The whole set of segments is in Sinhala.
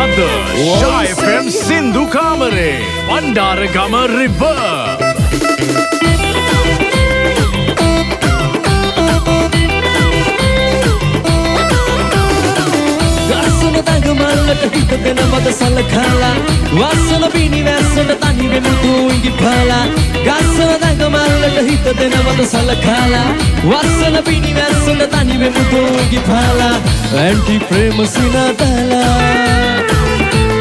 අද Shy FM සින්දු කාමරේ වණ්ඩාරගම River හිත දෙන මද සලකලා වස්සන පිනිවැස්සට තනි වෙමුතු ඉඟිපාලා ගස්සන දඟමල්ලට හිත දෙන මද සලකලා වස්සන පිනිවැස්සට තනි වෙමුතු ඉඟිපාලා ඇන්ටි ප්‍රේම සිනතලා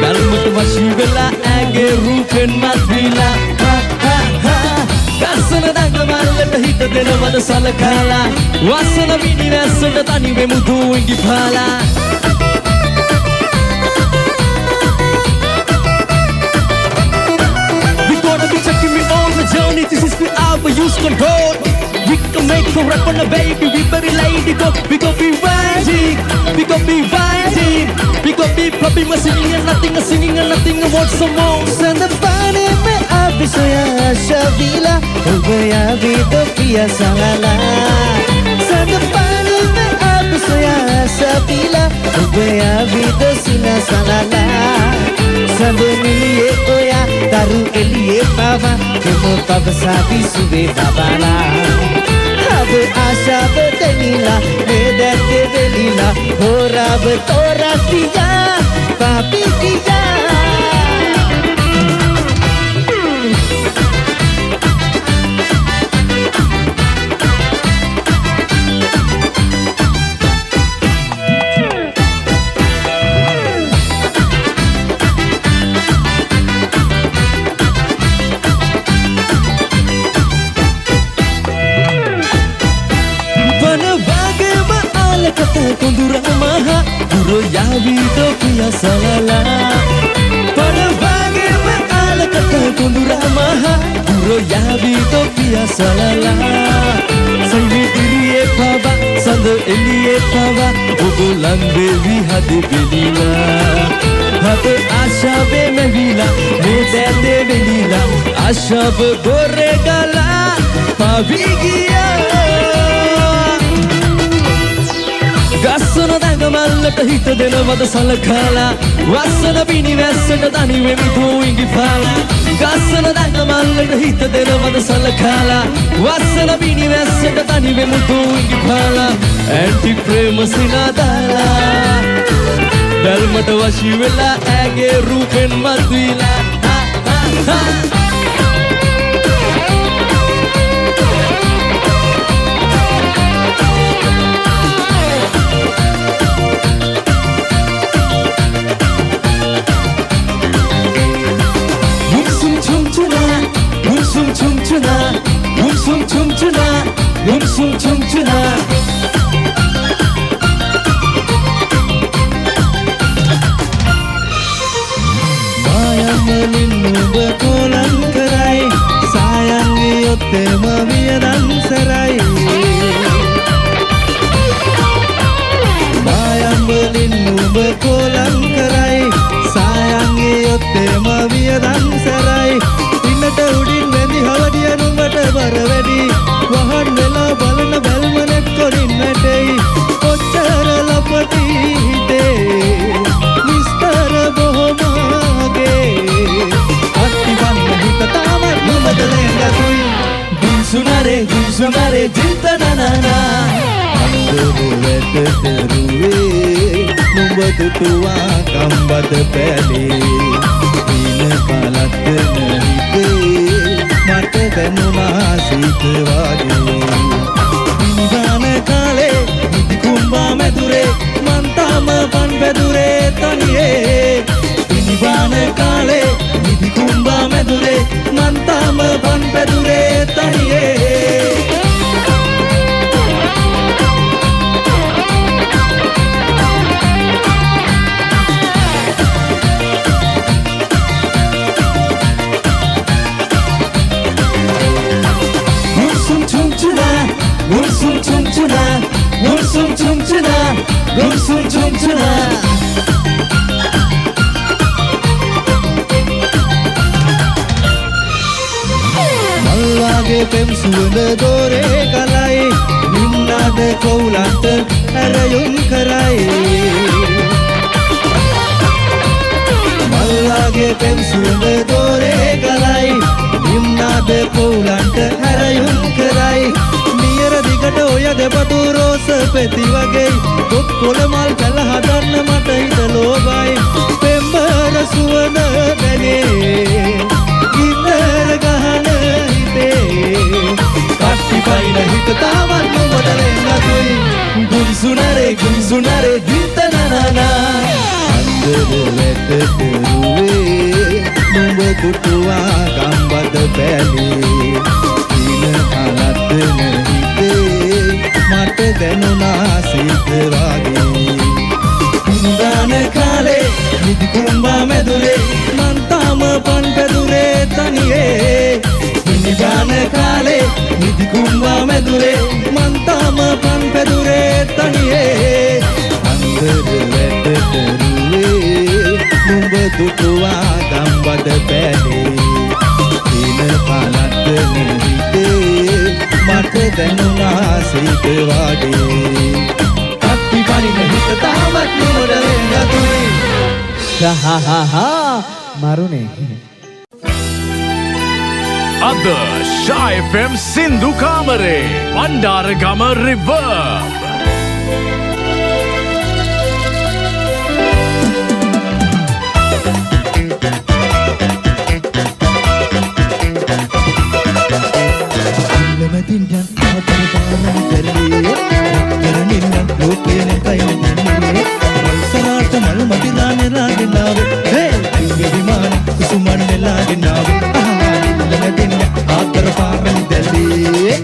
ධර්මත වශී වෙලා ඇගේ රූපෙන් මත්විලා ගස්සන දඟමල්ලට හිත දෙන මද සලකලා වස්සන පිනිවැස්සට තනි වෙමුතු ඉඟිපාලා journey, this is without use control. We can make a rap on a baby, we very lady go. We gon' be riding, we gon' be riding. We gon' be popping, singing and nothing, I want some more. Send the party me abisaya shavila, ubaya vido pia salala. Send the party me abisaya shavila, ubaya vido sina salala. Send the miliye oya, taru eliye baba. Kemo pabasati sube babala Habe asha betelila Vedate velila Hora betora tiya Papi tiya Kundura maha Guru yavido pia salala Pada bage maala kata kundura maha Guru yavido pia salala Saini diriye pava Sando eliye pava Ogo lambe vihade belila Habe asha be mevila Medate velila Asha be gore gala Pavigiya ගස්සන දඟමල්ලට හිත දෙනවද සලකලා වස්සන පිනිවැස්සට තනි වෙමිතු ඉඟිපාලා ගස්සන දඟමල්ලට හිත දෙනවද සලකලා වස්සන පිනිවැස්සට තනි වෙමිතු ඉඟිපාලා ඇන්ටි ප්‍රේම සිනදාලා බැල්මට වශී වෙලා ඇගේ රූපෙන් මත්විලා Mumsum chumchuna Mayamalin nuba kolan karai Sayangi yotte mamiyadan sarai Mayamalin nuba kolan karai Sayangi yotte mamiyadan sarai Innata udin vendi havadiya numata baravedi Wahan vela balana balmanet korinnatei Kochara lapati de Mistara bohomage Atti vanna hita tama numadalenga tui Gunsunare jintananana Anduru veteruwe Numbadu tuwa kambada peli Ina palattana hite මට දැනුණා සීත වාගේ දිනගාන කාලේ නිදි කුඹා මැදුරේ මන් තාම පන් බැදුරේ තනියේ දිනගාන කාලේ නිදි කුඹා මැදුරේ මන් තාම පන් බැදුරේ තනියේ Gumsum chumchuna Malwage pem suwanda dore kalai Ninnada koulanta arayum karai වගේ පෙම් සුවඳ දෝරේ ගලයි නිම්නාද පොලන්ට හැරයුම් කරයි නියර දිගට ඔය දෙපතු රෝස පෙති වගේ කොක්කොල මල් පැල හදන්න මට හිත ලෝභයි පෙම්බර සුවඳ දැනේ ගින්නර ගහන හිතේ කට්ටි පයින හිත තාවත් නුඹට ලෙන්නතුයි ගුන්සුනරේ හිතනනනා අන්දර වැට පෙරුවේ නුඹ දුටුවා ගම්බද පැලේ දින කලත්තන හිතේ මට දැනුණා සිත වගේ ඉන්දාන කාලේ නිදි කුඹා මැදුරේ මන් තාම පන් පැදුරේ තනියේ ඉන්දාන කාලේ නිදි කුඹා මැදුරේ මන් තාම පන් පැදුරේ තනියේ අන්දර වැට පෙරුවේ නුඹ දුටුවා ගම්බද පැලේ දින පලත්තන හිතේ මට දැනුණා සිත වගේ කප්පි පරිණ හිත තාමත් නුඹට ලෙන්නතුයි හා මරුනේ අද Shy FM සින්දු කාමරේ වණ්ඩාරගම රිවර්බ් මැදින්යන් ආතර පාරම් කරලේ කරනින්න ලෝකේන කයින්නේ සනාට මල් මදිනානේ රාගෙනාවේ හේ දිව්‍ය විමාන කුසුමන් නෙලාගෙනාවේ මැදින්යන් ආතර පාරම් කරලේ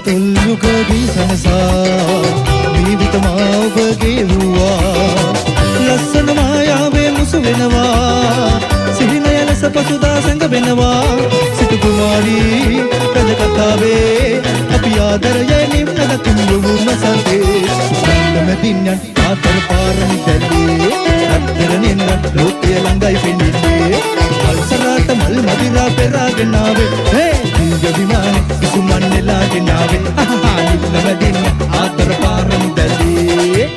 තොල්ලුකදී සනසා ජීවිත මාවගේ වූවා ලස්සන මායාවේ මුසු වෙනවා සිහිනය ලෙස පසුදා සැඟ වෙනවා සිටු කුමාරී රජ කතාවේ අපි ආදරයේ නිම්නගතින් යොවුම සන්දේ මැදින්යන් ආතර පාරමි දැල්ලේ රත්තරනින්න ලෝකයේ ළඟයි පෙනෙන්නේ අල්සරාට මල් මදිරා පෙරාගෙනාවේ හේ දිව්‍ය විමානේ කුසුමන් නෙලාගෙනාවේ නිල්ලමදින්න ආතර පාරමි දැල්ලේ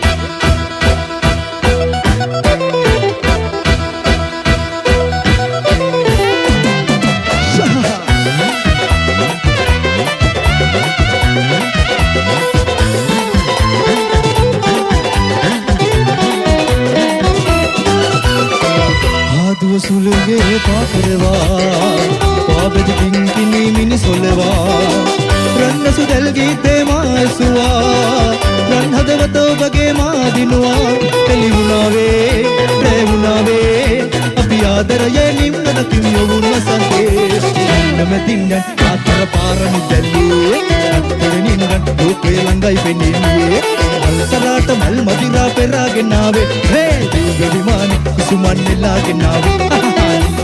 සුලගේ පාතරවා පාබෙද පිංකිනි මිනිසොලවා රන්නසු දැල් ගීතේ මාසුවා රන් හදවත ඔබගේ මාදිනුවා එලි වුණාවේ දැ වුණාවේ අපි ආදරයේ නිම්නදකින් යොවුන් වසන්තේ නමැතින්නන් ආතර පාරමි දැල්ලේ අත්තරනින්න ලෝකේ ළඟයි පෙනෙන්නේ අල්සරාට මල් මදිරා පෙරාගෙනාවේ හේ දිව්‍ය විමානේ කුසුමන් නෙලාගෙනාවේ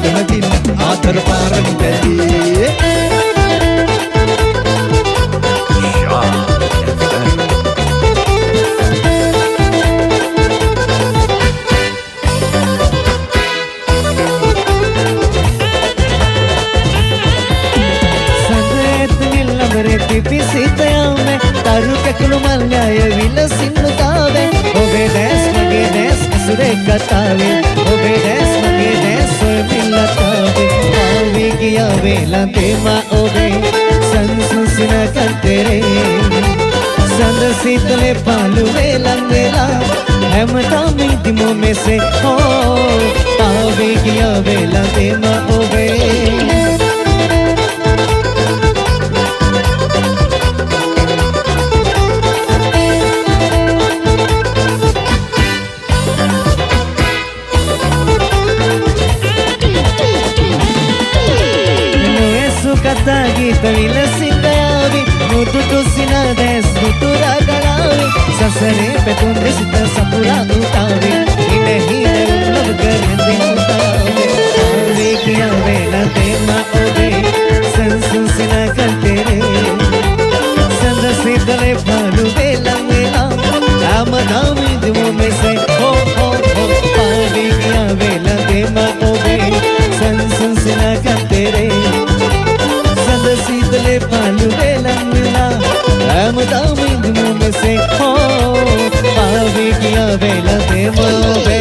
නමැතින්න ආතර පාරමි දැල්ලේ පිසිතයම තරු කැකුළු මල්ඥය විලසින්නුතාවේ ඔබේ දැස් මගේ දැස් ඇසුරේ කතාවේ ඔබේ දැස් මගේ දැස් සොයමිල්ලතාවේ ආවී ගියා වේලා තේමා ඔබේ සංසුසින කන්තරේ සඳ සිතලේ පාලු වේලන් වෙලා හැමදාම ඉදිමෝ මෙසේ ආවී ගියා වේලා තේමා ඔබේ කතා ගීත විලසින්දයාවි මුදුටු සිනදැස් මුතුරාගලාවි සසරේ පැතුම් දෙසිත සපුරා උතාවි ඉනහින ලබ කරදින් උතාවි ආවේ කියා වේලා තේමා ඔබේ සංසුසින කන්තරේ සඳ සිතලේ පාලු වේලන් වෙලා ආමදාමි දුමු මෙස से हो पावे किया बेला दे मोबे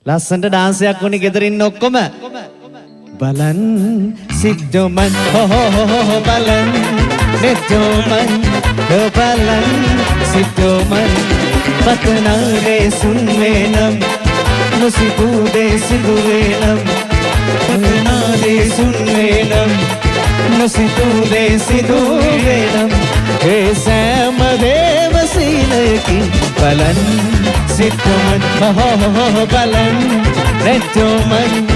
ලස්සනට ඩාන්සයක් වුණේ ගෙදර ඉන්න ඔක්කොම බලන් සිද්ධමන් හෝ හෝ බලන් නෙජෝමන් බලන් සිද්ධමන් පතනාවේ සුන්වේනම් මුසිබුදේ සිදුවේනම් පතනාවේ සුන්වේනම් මුසිබුදේ සිදුවේනම් ඒ සෑම දේව සීලයකින් බලන් සිද්ධමන් හෝ බලන් නෙජෝමන්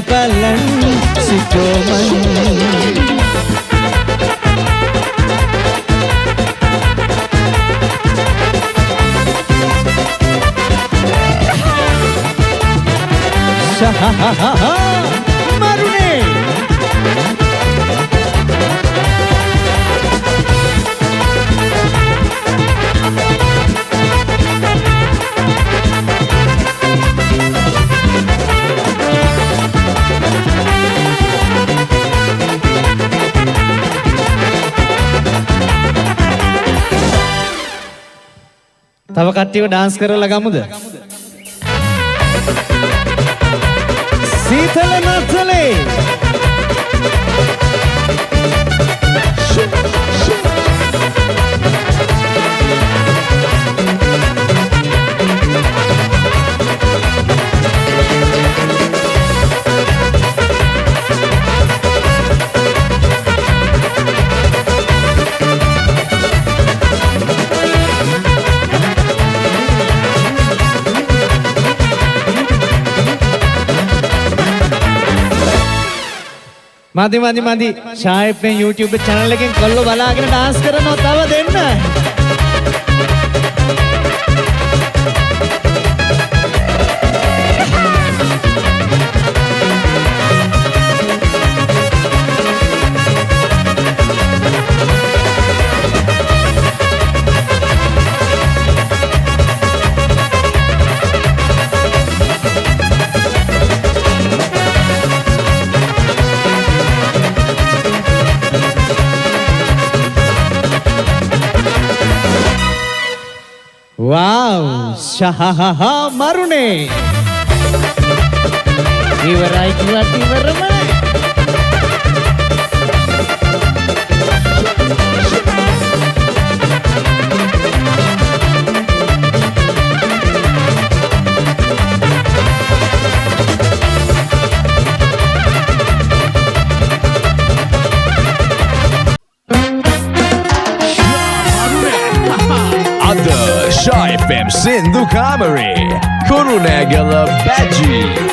බලන් සිද්ධමන් Marune තව කට්ටියව ඩාන්ස් කරලා ගමුද? සීතල නත්තලේ මදි ෂායිප්ගේ YouTube channel එකෙන් කොල්ලෝ බලාගෙන dance කරනවා තව දෙන්න वाव शहा मारुने इवराई किंवा तिवरम Shy FM Sindhu Kamare Kurunegala Baji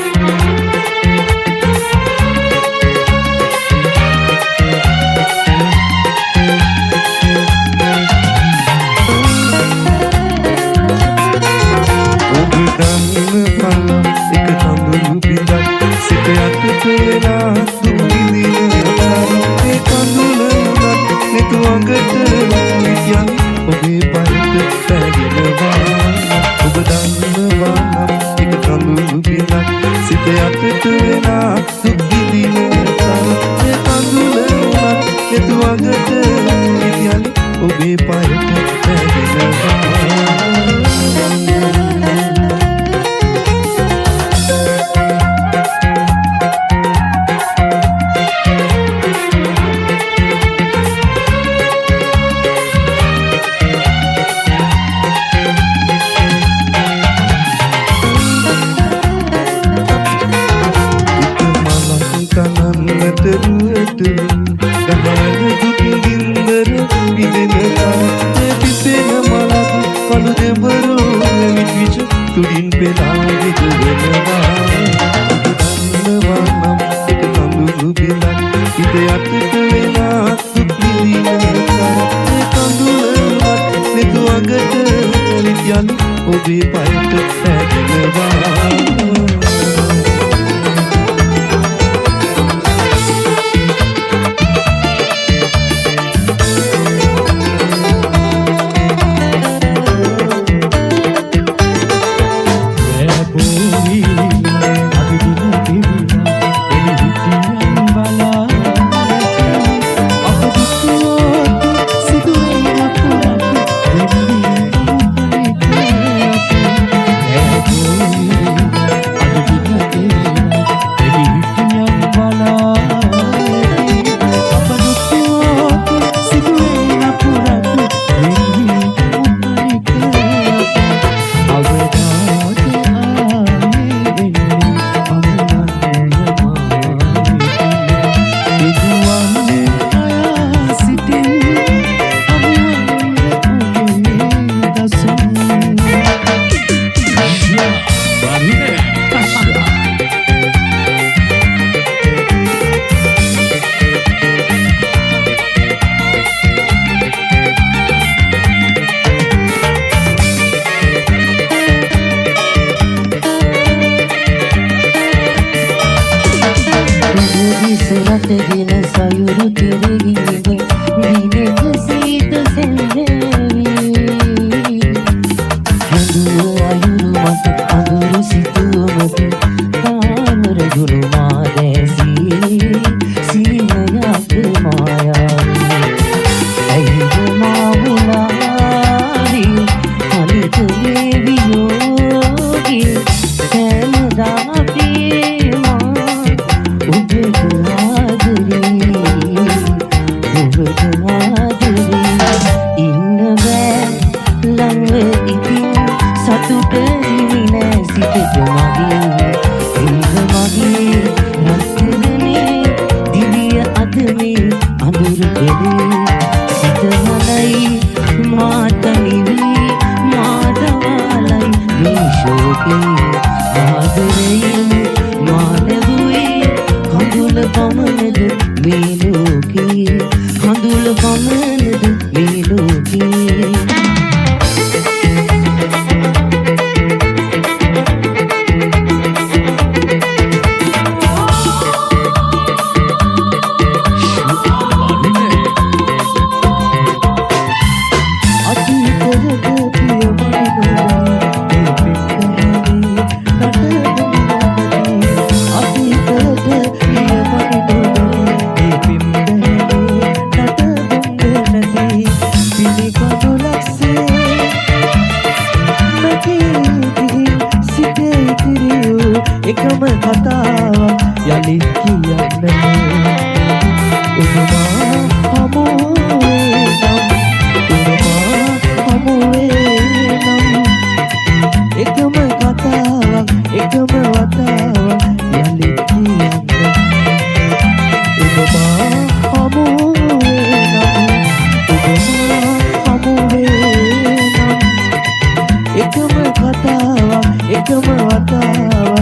එකම වතාව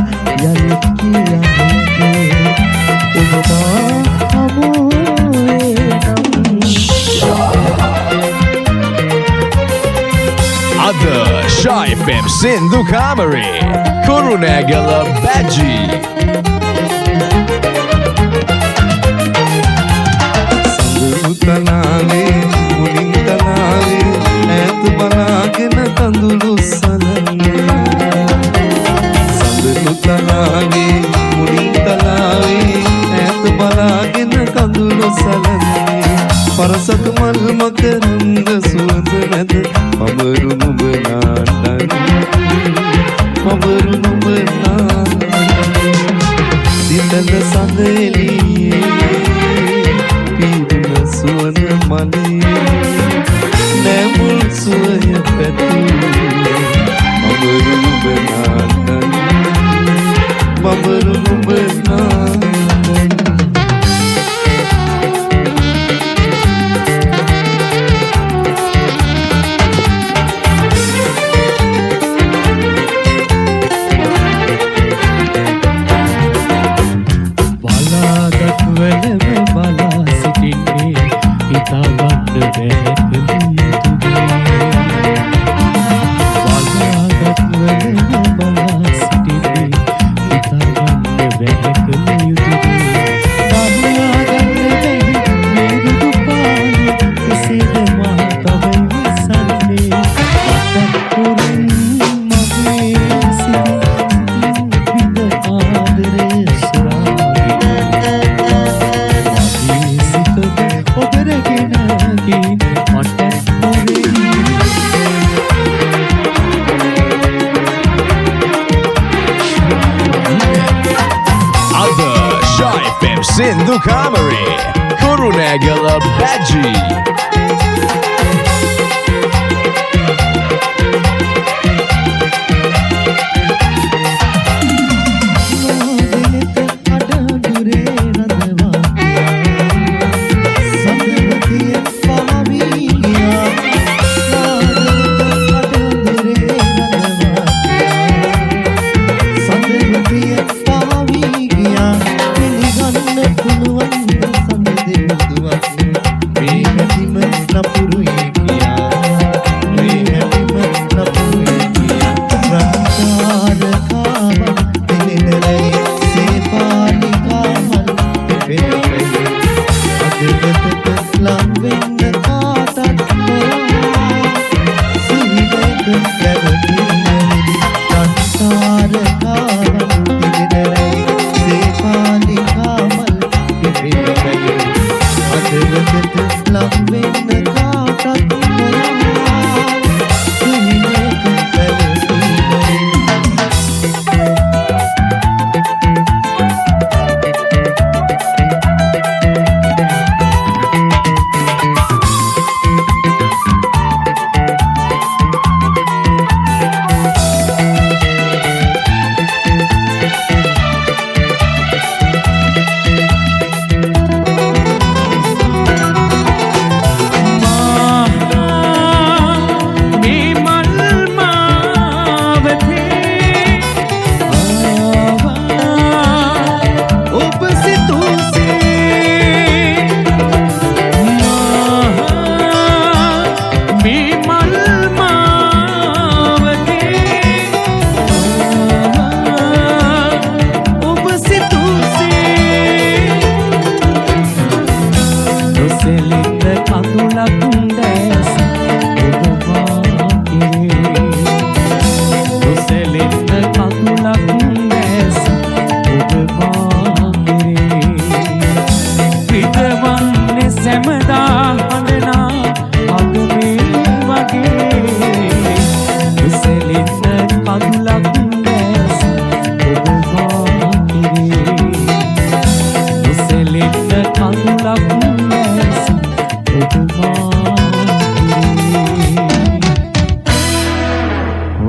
යලිත් කියන්නේ ඔබ මා හමුවේ නම් අද Shy FM සින්දු කාමරේ කුරුණෑගල බැජි තලාවේ මුලින් තලාවේ ඈත බලාගෙන කඳුළු සලන්නේ සඳලු තලාවේ මුලින් තලාවේ ඈත බලාගෙන කඳුළු සලන්නේ පරසක මල් මකරන්ද සුවඳ නැද පබරු නුඹ නාඩන්නේ පබරු නුඹ නාඩන්නේ දිනද සඳ එළියේ සුවන මලේ නැමුල් සුවය පැතුනේ මබරු නුඹ නාඩන්නේ මබරු නුඹ නාඩන්නේ බලාගත් වෙලම බලා සිටින්නේ හිතාගන්න බැහැ බලාගත් වෙලම බලා සිටින්නේ හිතාගන්න බැහැ බලාගන්න බැහැ මේරුදු පානේ එසේද මා තවයි විසන්නේ මතක් පුරින් මගේ සිහින් විඳ ආදරේ Sindhu Kamari Kurunegala Baji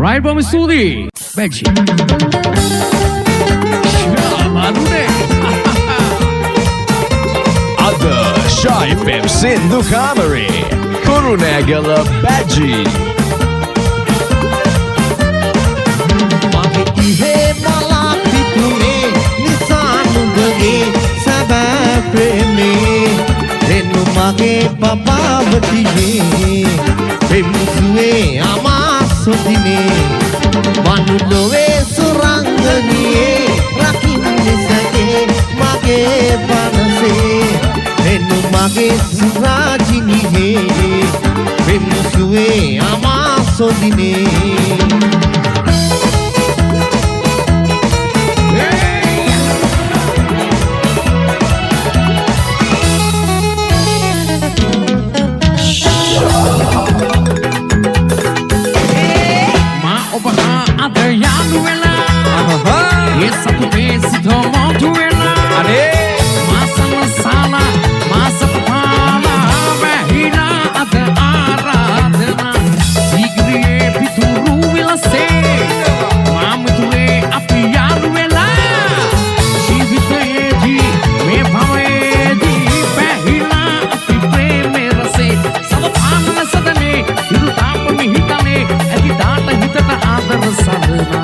Right, Bom Studi. Benji. Ada Shy FM Sindhu Kamari Kurunegala Baji mage papavatiye pemsuwe amasodine manulove suranganiye rakinne sage mage panase enu mage surajiniye pemsuwe amasodine Essa tu pensa tomou tu ela massa masala massa papala behina ada aradana sigre pituru ela se mamu tu e apialu ela jivitedi me bhavedi behina api premera se savapana sadane irutapa mihitane adidata hitata adar sadana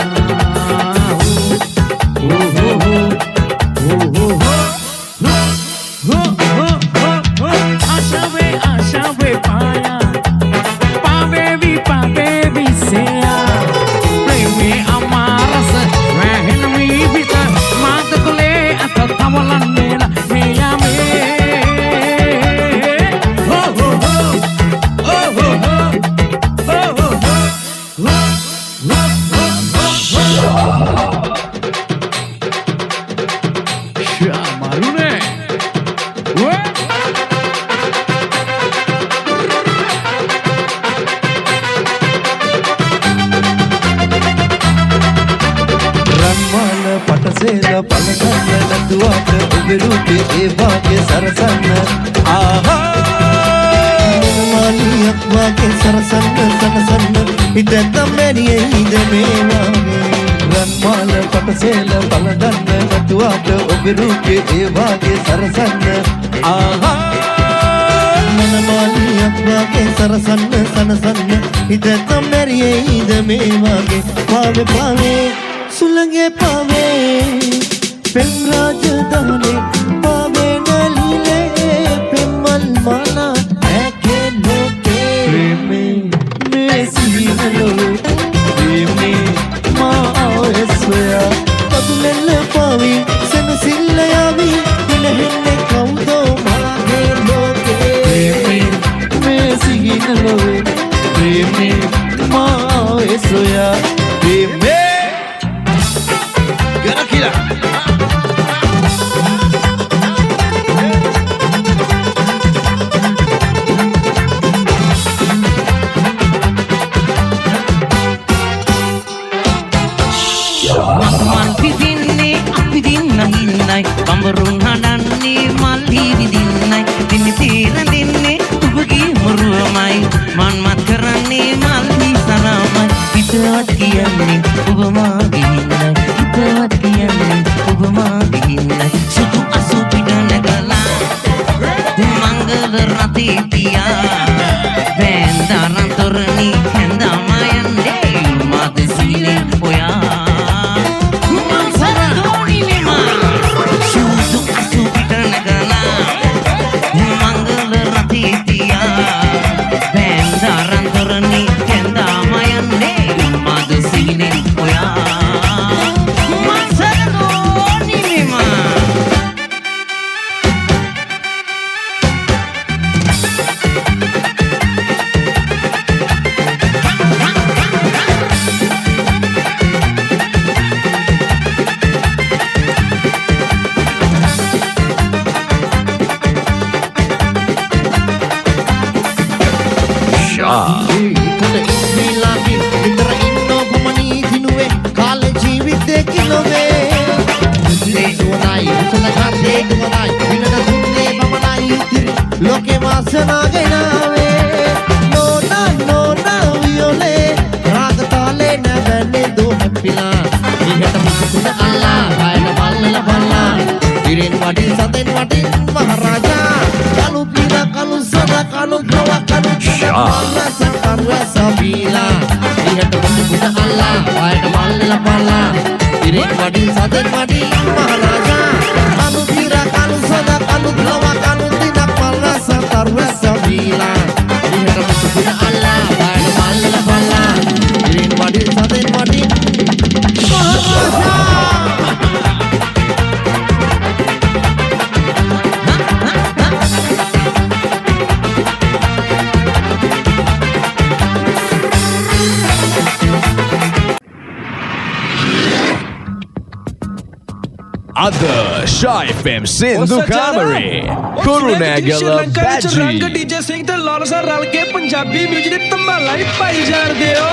Rupe evage sarasanna aha manamali akvage sarasanna sanasanna idata meriye ida mevage pave pave sulange pave pemraj dane pave nalile pemmal mana eke loke preme me sinalo preme ma esya padulella pavi Sillayavi dilahenne kaudo mage loke me siginalo preme ma esoya preme garakila Kambarun hadanni malhi vidinnai dinni tira dinni ubagi muruamai man mat karanni malhi salamai hitawat kiyanni ubama ginnai hitawat kiyanni ubama ginnai sudu asu pidana gala mangal rati tiya vendaran torni henda mayande madisile oya Loke masana gainave nona nona viole ragatale nabane do happila ihata musukuna alla bayana ballala balla diren wadi saten wadi maharaja kalu pira kalu sada kalu gawa kalu alla sakarwa sabila ihata musukuna alla bayana ballala balla diren wadi saten wadi maharaja kalu pira kalu sada kalu gawa kalu tidak palla sakarwa අද Shy FM සින්දු කාමරේ කුරුණෑගල බැජි रंग डीजे सिंह ते लॉरेंस रल के पंजाबी म्यूजिक दे धमाला ही पाई जाण दे ओ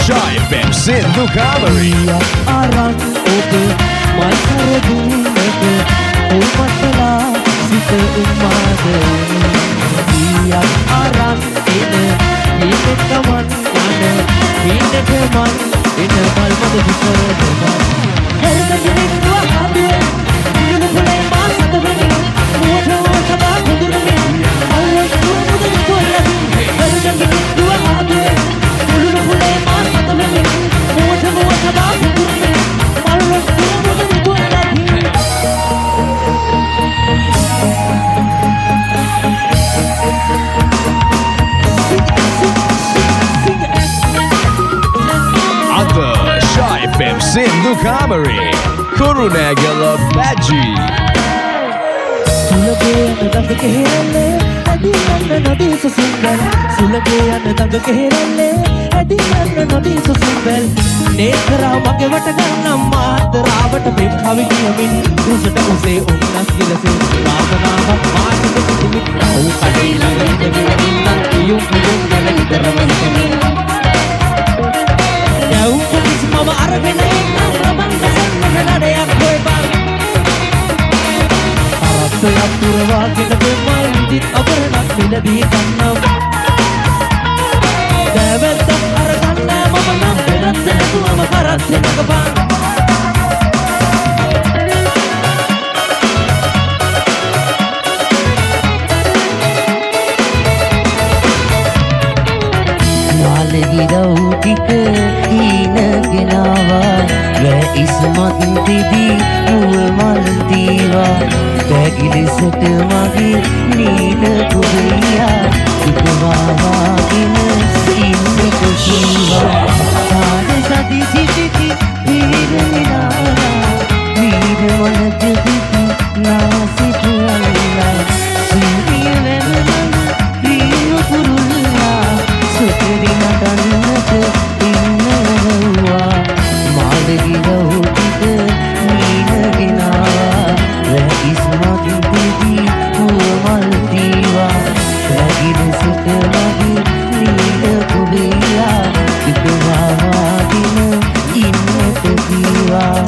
Shy FM සින්දු කාමරේ ආරන් ඔබ මල්කර දුන්නට ඔබටලා සිත උමාද ඊයා ආරන් එන මේක ගමන් යන මේකට මන් එන මල්මද විතරම හරිදගෙන දුවහදේ දිනු පුලේ මාසත වෙනි මොහොත සබා කුදුනේ අල්ලස් දුමුද කොල්ලා හරිදගෙන දුවහදේ දිනු පුලේ මාසත වෙනි මොහොත සබා කුදුනේ අල්ලස් දුමුද කොල්ලා Shy FM සින්දු කාමරේ කුරුණෑගල බැජි සුලගේ යන දඟ කෙහෙරල්ලේ ඇදී යන්න නොදී සුසුම්බල් සුලගේ යන දඟ කෙහෙරල්ලේ ඇදී යන්න නොදී සුසුම්බල් නේතරා මගේ වට ගන්නම් මාතරාවට පෙම් කවි කියමින් උසට උසේ උන්නස් දිලසේ වාසනාවක් මාටික සිටිමි ඔව් කඩේ ළඟ ඉඳගෙන ඉන්න කියුම් කියුම් ගැන ඉතරවන්නේ යවුපිස් මම අරගෙන එන්න රබන් ගසන්න නඩයක් වෙපන් අරත්තයක් පුරවාගෙන දෙමල් ඉදිත් අපරණක් මිලදී ගන්නම් දැවැත්ත අරගන්න මම නම් වෙනත් නැතුවම කරත් වෙනකපන් ටික හීන ගෙනවා වැ ඉස්මත් තිබී මුව මල් දීවා පැගිලිසට මගේ නීල කුබියා ඉක්වාවාගෙන ඉන්න කුසීවා සාද සති සිටිති පිරිරමිනාලා වීර වලට දිති නාසිට අල්ලා සූරිය වැවනම වීර පුරුල්ලා සුකරි නටන්නට ඉන්නවා මාළගිරව් ටික නීනගෙනවා වැ ඉස්මත් තිබී මුවමල් දීවා පැගිලිසට මගේ නීල කුබියා ඉක්වාවාගෙන ඉන්නට දීවා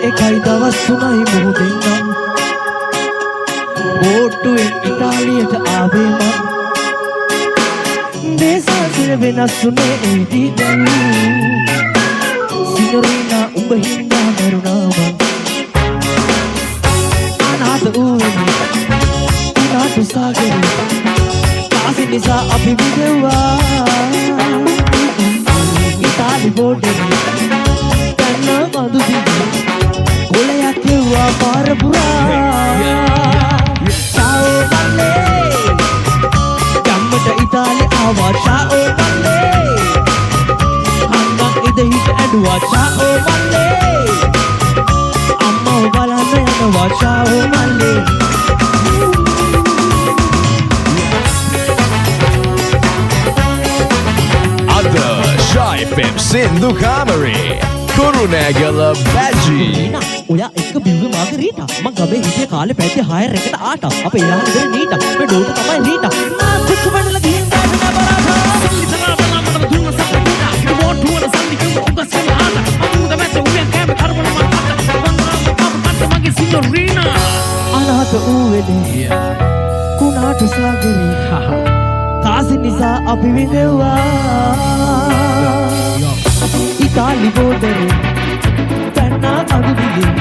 එකයි දවස් 3යි මොහොතෙන් නම් බෝට්ටුවෙන් ඉතාලියට ආවේ මං දේශාසිර වෙනස් වුණේ ඒදී දැන් සිනොරීනා උඹ හින්දා මරුණා මං අනාථ වූනේ උනාට සාගරේ කාසි නිසා අපි විදෙව්වා ඉතාලි බෝට්ටුවේ කන්න බඳු දිවි කොලයක් කෙව්වා පාර පුරා ෂාෝ මල්ලේ ගම්මට ඉතාලි ආවා ෂාෝ මල්ලේ අම්මා ඉද හිට ඇඬුවා ෂාෝ මල්ලේ අම්මව බලන්න යනවා ෂාෝ මල්ලේ Shy FM Sindhu Kamari Kurunegala Baji ඔයා එක්ක බිව්වේ මාගරීටා මං ගමේ හිටිය කාලේ පැත්තේ හයර් එකට ආටා අපේ යාළුවා ඉතින් නීටා මේ ඩෝට තමයි නීටා ආ කුච්චු බණ්ඩල ගිහින් ගන්න බරාටා සංගීතනා බලන්න දුන්න සප්පුඩා කිවෝට් වල සංගීත උගස්සන ආලා අමුද මැස උයන් කැම කරබන මට මගේ සිනෝරීනා අනහත ඌවේදී කුණාට ස්ලාගරේ කාසි නිසා අපි විඳෙව්වා ඉතාලි බෝඩරේ පැන්නා අඳුදිගේ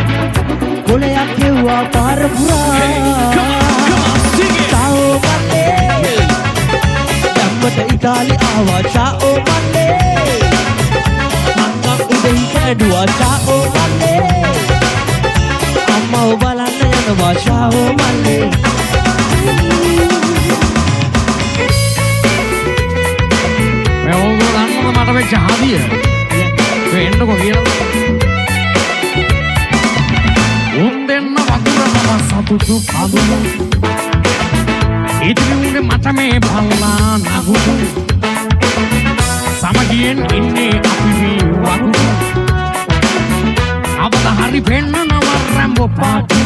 කොලයක් හෙව්වා පාර පුරා චාෝ මල්ලේ දැම්මට ඉතාලි ආවා චාෝ මල්ලේ මංගක් උදෙහි කැඩුවා චාෝ මල්ලේ අම්මව බලන්න යනවා චාෝ මල්ලේ මේ ඕගොල්ලෝ දන්නවද මට වෙච්ච හදිය එන්නකො කියලා උන් දෙන්න වතුරම සතුටු කඳුළු ඉතිරිුනේ මට මේ පල්ලා නගුතු සමගියෙන් ඉන්නේ අපි මේ වගුතු අපට හරි පෙන්නනවා රැම්බෝ පාටි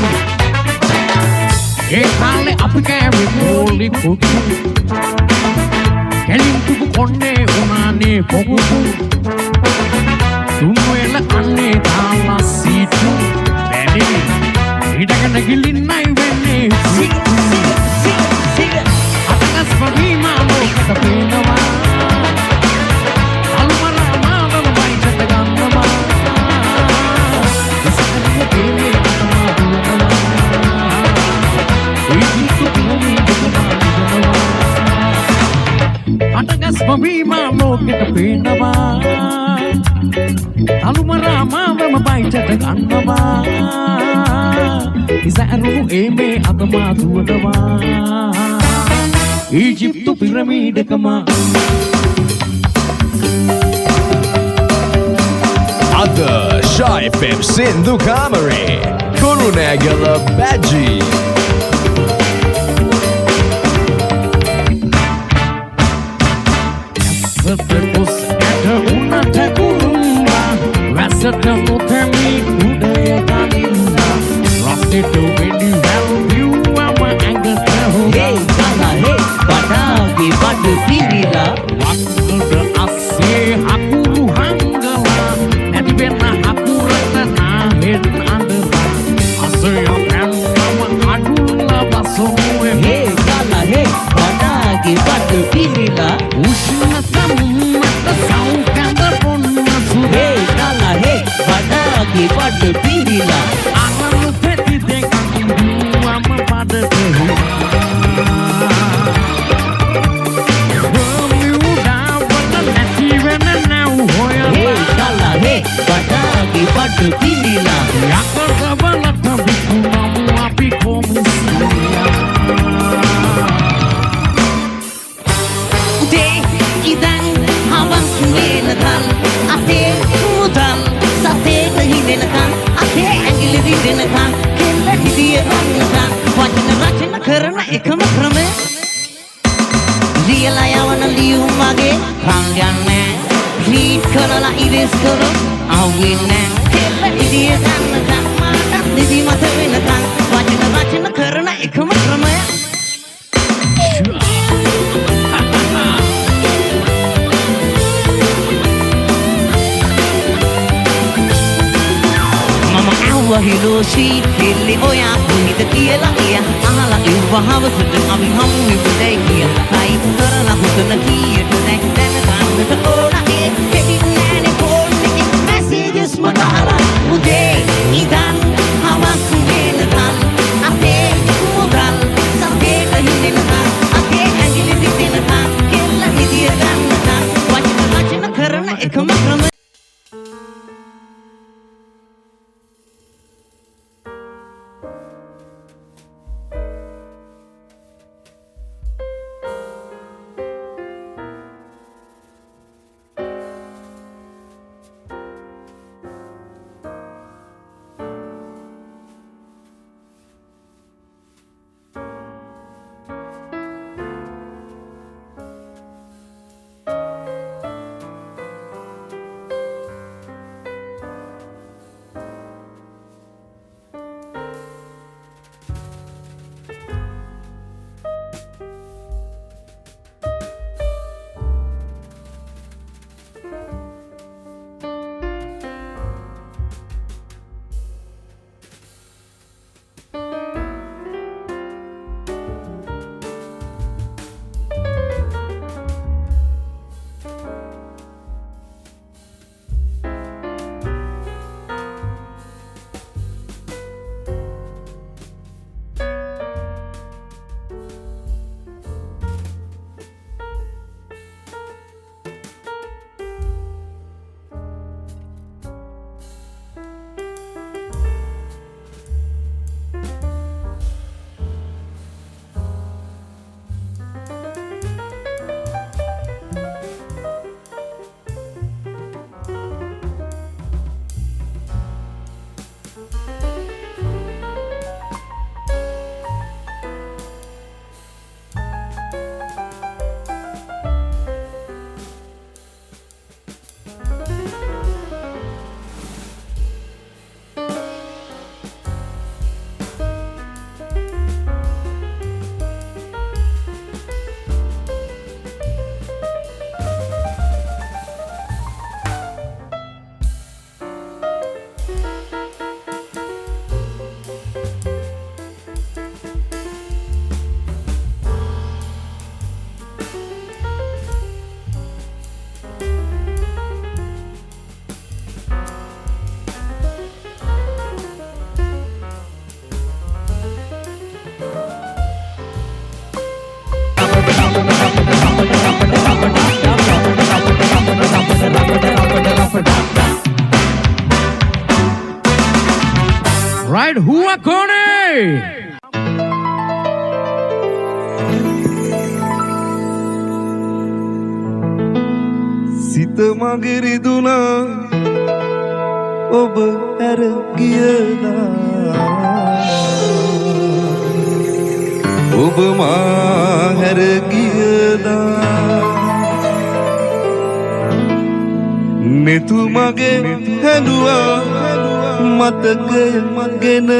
ඒ කාලේ අපි කෑවේ පොලි පුතු කෙලින් තුපු කොන්නේ උනානේ පොකුතු තුන්වෙල අන්නේ තාලා සීටු බැලි හිටගෙන ගිලින්නයි වෙන්නේ අතකස් වගීමා ලෝකට පේනවා අලුමරා මාවම වයිකට ගන්නවා ඉස්සරිය පේන්නේ අතමා දුවනවා ඉතිතු තුමි දුවනවා අතකස් වගීමා ලෝකට පේනවා අලුමරා මාවම වයිකට ගන්නවා ඉසරුණු ඒමේ අතමා දුවනවා ඊජිප්තු පිරමීඩකම Ada Shy FM Sindhu Kamari Kurunegala Baji Badu pirila waktu ase hakuru hangala nadi benna hakurata nahen andra ase yang nama adulla basomu hey kala hey badagi badu pirila ushna sammata saukanda ponna su hey kala hey badagi badu pirila amalu peti dekan duama pada tehu badagi badu pirila yakar sabala tabiku namu api komisiya ude idan hawan sulenakan ate mudal sate kahinenakan ate angil didenakan kella hidiya rannakan wajna rachana karana ekama krame riyala yawana liyumage kanganne read karala iris karo awinne kella hidiya rannakan mata nidi mata venakan wajna rachana karana ekama krame Hiroshi Hilli oya Punita kiyala iya Ahala iwa hawasut Ami hamu ibudai kiyala Hai karana hutuna kiyatu Nek dana kanata ola iya Kebi nane kone Messages matala Ude idan Hawasu venakan Ate mudal Sate kahinenakan Ate angili didenakan Kella hidiya gannakan Wajna rachana karana ekama krama Right, हुआ कौन है? සිත මගේ රිදුනා ඔබ හැර ගියදා ඔබ මා හැර ගියදා නෙතු මගේ හැඬුවා මතකය මගෙන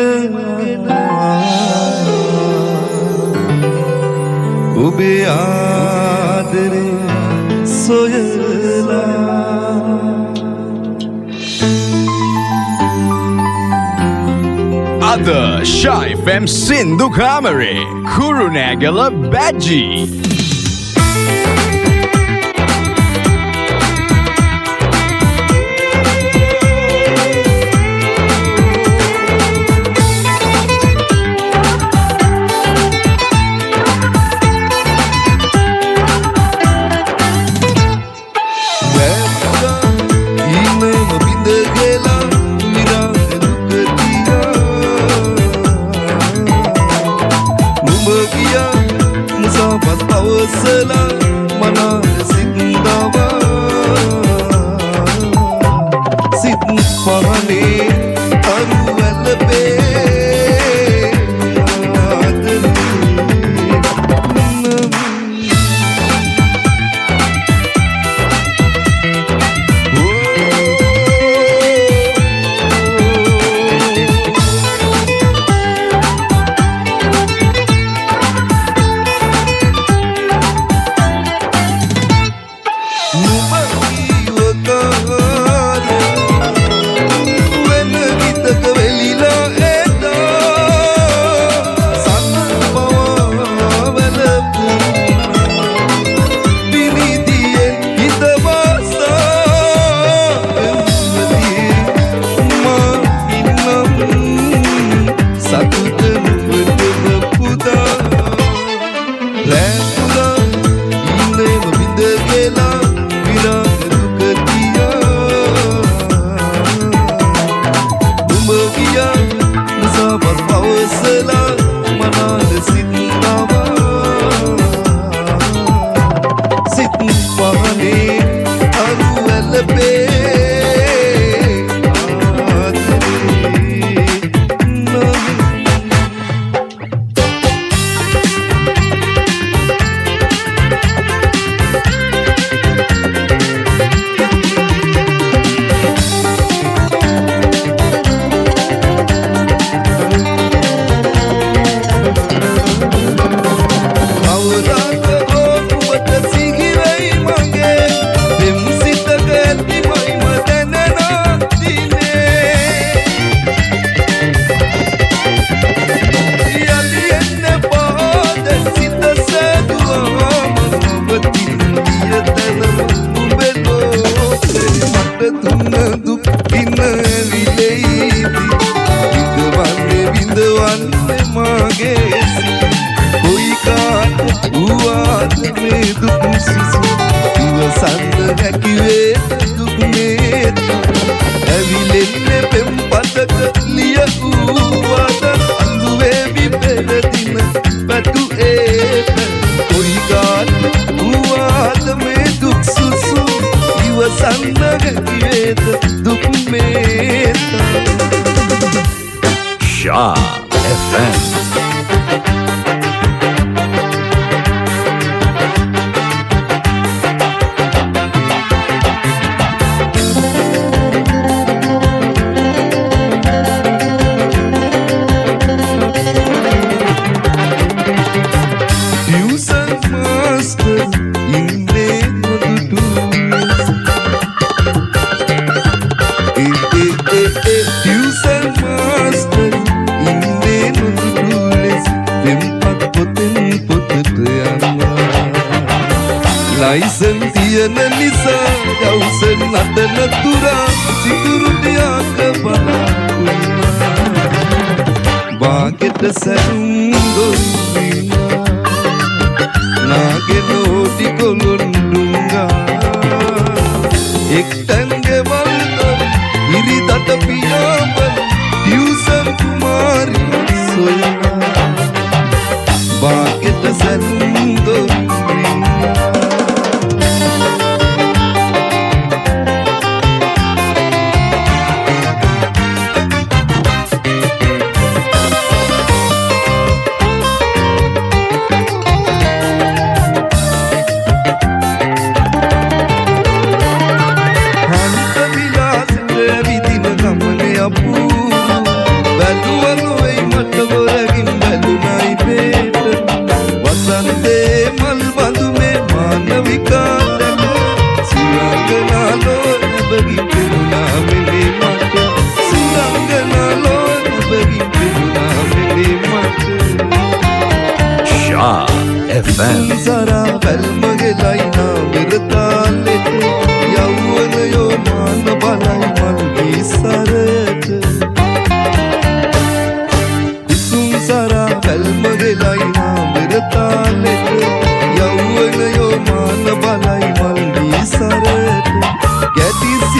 ඔබේ ආදරේ soyela Other Shy FM Sindhu Kamare Kurunegala Badji Sela mana sindawa sit pahane aru velpe Shy FM License tiyan nisa jausen nadana tura sikuru dia kepala baget serundo nageno di kolundunga ek tenge walta iri tata piyambal diusan kuma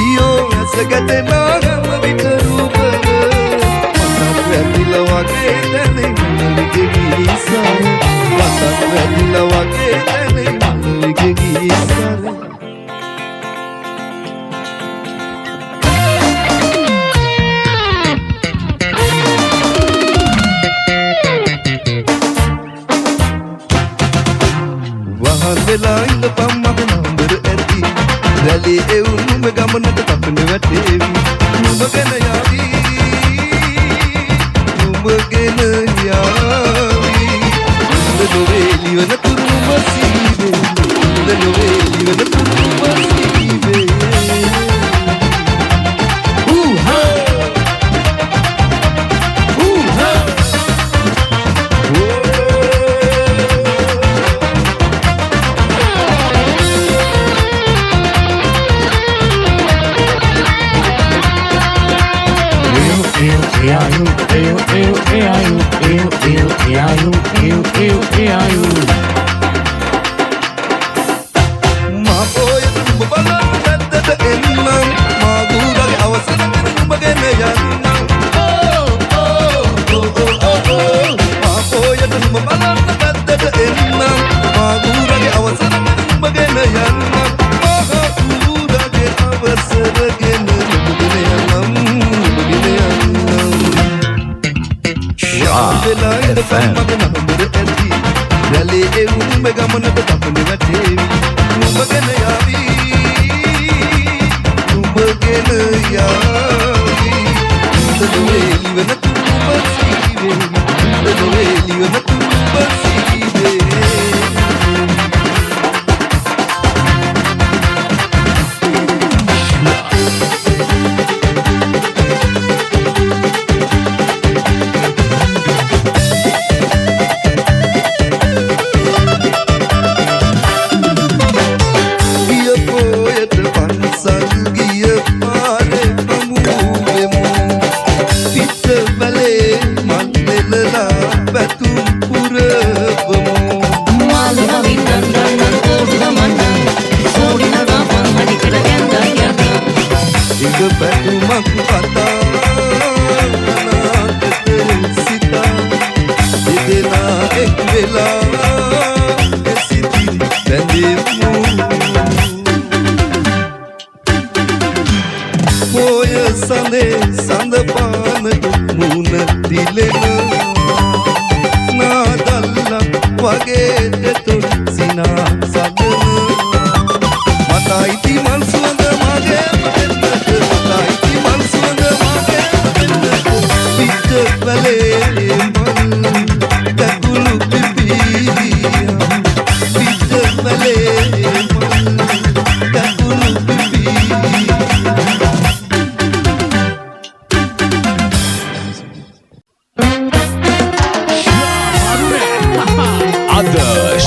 පියෝ ඇස ගැටෙනා හැම විට රූපවල මතක් වැදිලා වගේ දැනේ මනවිගේ ගීසාර මතක් වැදිලා වගේ දැනේ මනවිගේ ගීසාර වෙලා ඉඳපම් මගේ නම්බර ඇති රැලි එවුන් නුඹ ගමනට කපන වැටේවි නුඹ ගැන යාවි නුඹ ගැන යාවි නුඹ නොවේ ලිවන තුරු නුඹ සීවේ නුඹ නොවේ ලිවන තුරු නුඹ සීවේ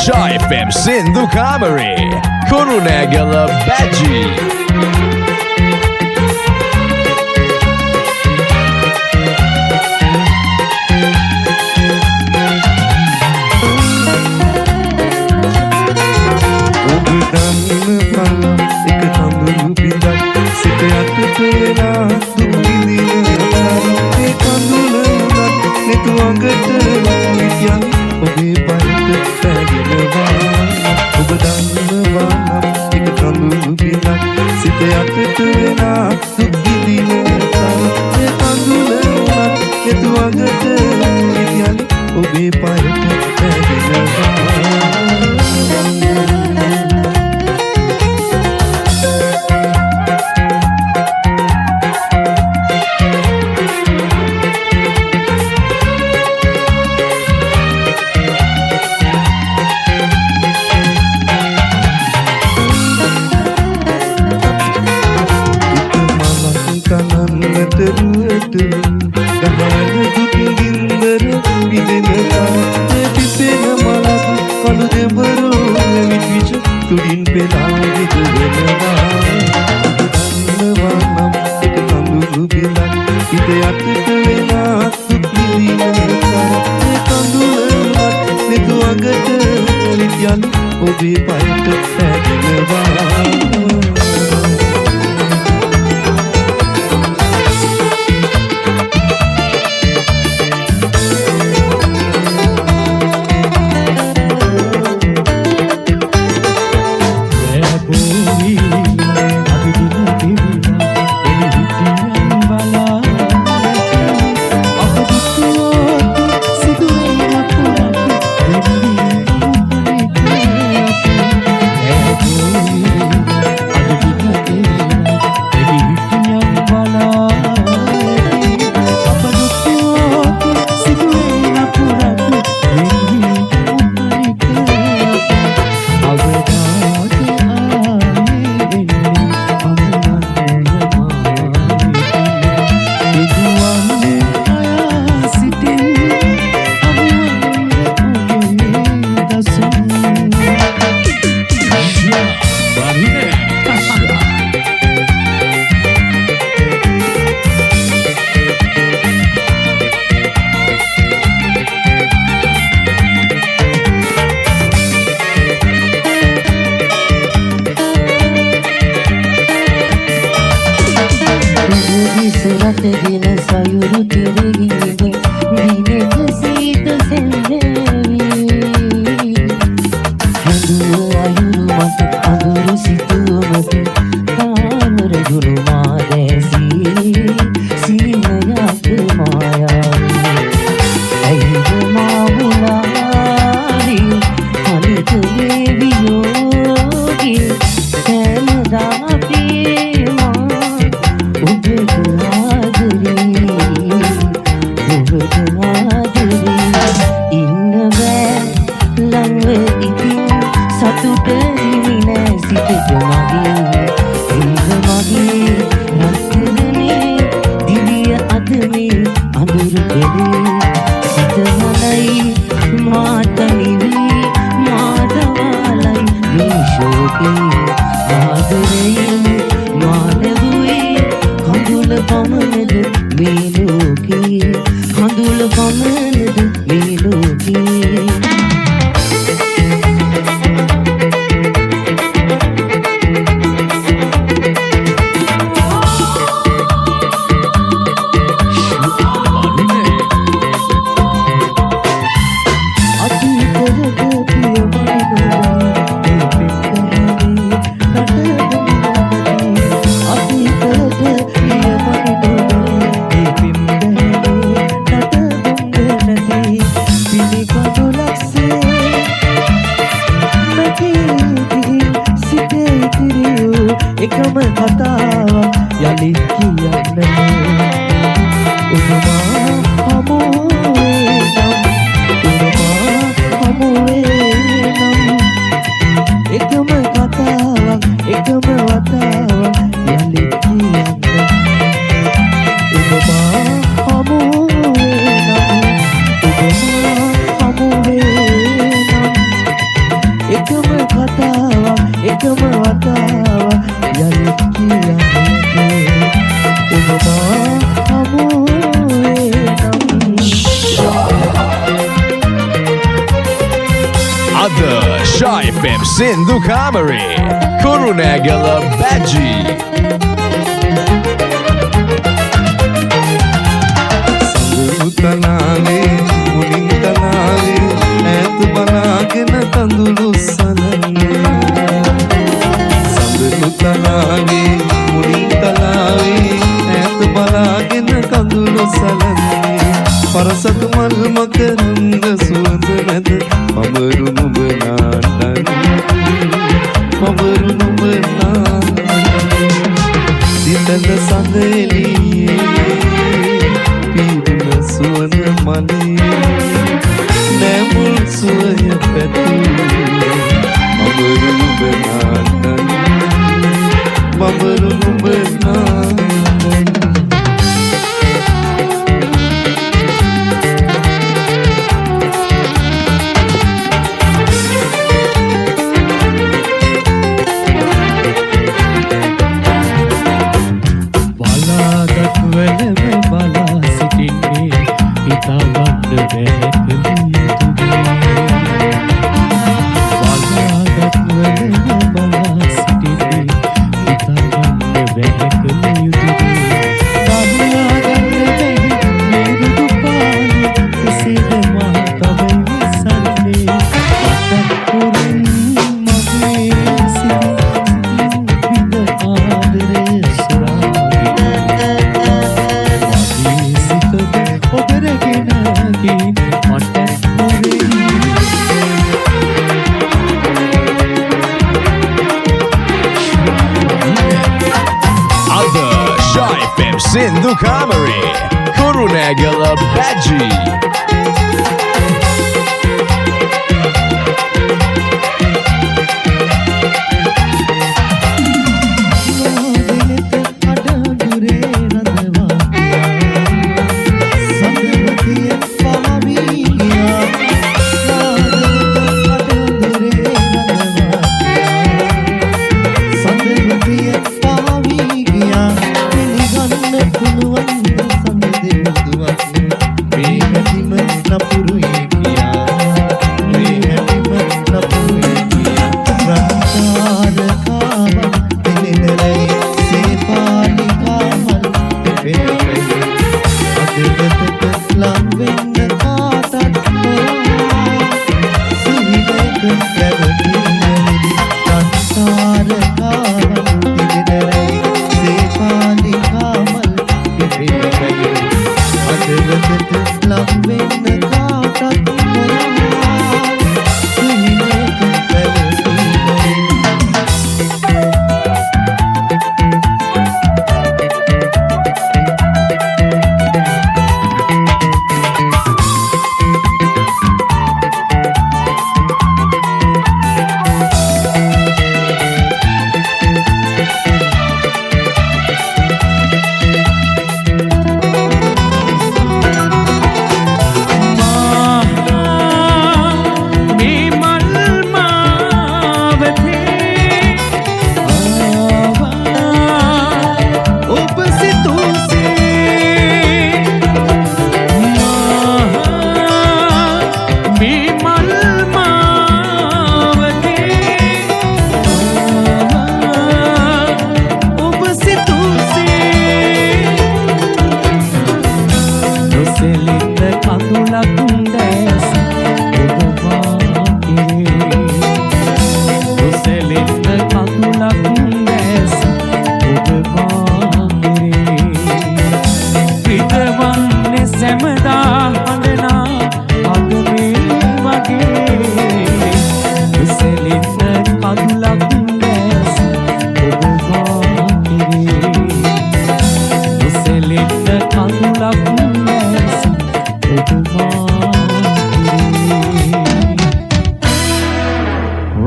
Shy FM Sindhu Kamari Kurunegala Badji සුරතගෙන සයුරු කෙරෙහිගෙන දිනක සීත සෙල්ලෙවි හඳුරු අයුරු මත අඳුරු සිතුවමත තාමර ගුරු මාදැසී සීනයක් මායාවී ඇයිද මාමුලාවි අනිත දේවියෝගේ සෑමදා Sindhu Kamari, Kurunegala Baji. Sandutanale, munintanale, et balagena kandulu salane. Sandutanale, munintanale, et balagena kandulu salane. Parasat mal makaranda suwanad, pamaru nubanan. Pamaru nubanan. Sindala sandeliye, piduna suwana male, nemul suya petu. Pamaru nubanan, pamaru nubanan. Sindhu Kamari, Kurunegala Baji. Baby ලං වෙන්න කාටත් මොනවා සිහිනක පැවසීමයි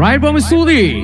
Right, Bom Studi.